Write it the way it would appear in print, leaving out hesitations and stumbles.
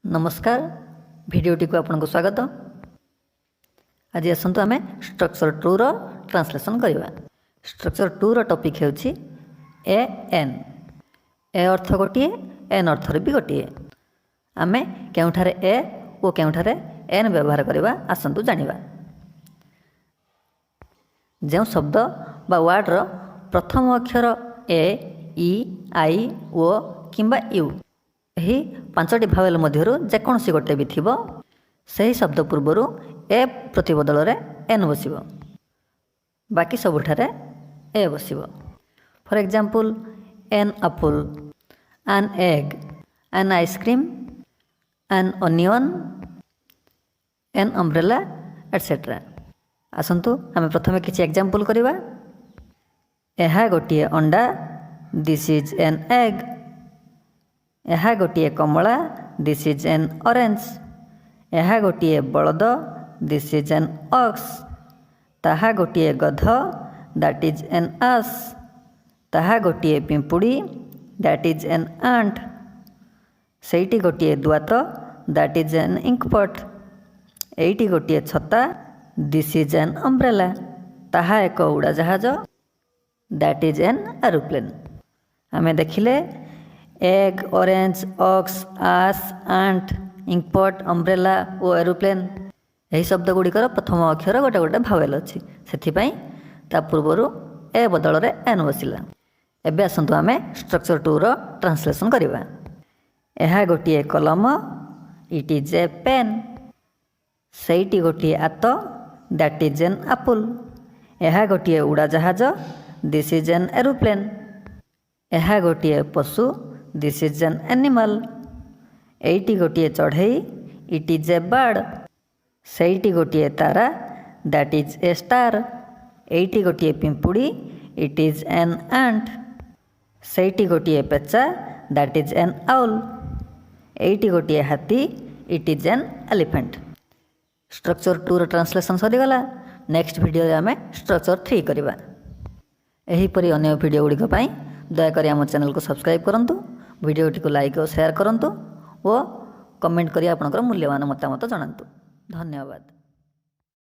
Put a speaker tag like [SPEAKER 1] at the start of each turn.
[SPEAKER 1] नमस्कार भिडियोटी को आपन को स्वागत। आज आसतु आम स्ट्रक्चर 2 रो ट्रांसलेशन करवा। Structure 2 row topic हेउछि A N. ए अर्थ गोटे एन अर्थ भी गोटे। आम केउठारे ए और केउठारे एन व्यवहार करवा आसतु जानिबा। जो शब्द बा वर्ड रो प्रथम अक्षर ए ई आई ओ किंबा यू यही पांचटी भावेल मध्यरु जेकोसी गोटे भी थिबो सही शब्द पूर्वर ए प्रतिबदल रे एन बसिबो, बाकी सबुठारे ए बसिबो। For example an apple, an egg, an ice cream, an onion, an umbrella etcetera. आसंतु आम प्रथमे किछि एग्जांपल करिवा। एहा गोटे अंडा, दिस इज एन एग। यह गोटे कमला, दिस इज एन ऑरेंज। यह गोटे बलद, दिस इज एन ऑक्स। ताहा गोटे गध, दैट इज एन आस। ताहा गोटे पिंपुड़ी, दैट इज एन आंट। सेठी गोटे दुआत, दैट इज एन इंकपट। एठी गोटे छता, दिस इज एन अम्ब्रेला। ताहा एक उड़ाजहाज, दैट इज एन एरोप्लेन। आमे देखिले एग, ऑरेंज, ऑक्स, आस, आंट, इंकपट, अम्ब्रेला और एरोप्लेन यही शब्द गुड़िकर प्रथम अक्षर गोटे गोटे भावेल अच्छी से पूर्वर ए बदल रे एन बसिला। एबे आसतु आम स्ट्रक्चर 2 रो ट्रांसलेशन करवा। यह गोटे कलम, इट इज ए पेन। सेठी गोटे आत, दैट इज एन एप्पल। यह गोटे उड़ाजहाज, दिस इज एन एरोप्लेन। यह गोटे पशु, दिस इज एन एनिमल। एटी गोटे चढ़ई, इट इज ए बर्ड। सेठी गोटे तारा, दैट इज ए स्टार। एटी गोटे पिंपुड़ी, इट इज एन आंट। सेठी गोटे पेचा, दैट इज एन आउल। एटी गोटे हाथी, it is an elephant. Structure 2 रो ट्रांसलेशन सरीगला। नेक्स्ट वीडियो रे आमे स्ट्रक्चर 3 करवा। एहीपरि अन्य वीडियो गुड़िक दयाकोरी आम चैनल को सब्सक्राइब करंतु, वीडियोटी को लाइक और शेयर करंतु और कमेंट करी आपनकर मूल्यवान मतामत जणांतु। धन्यवाद।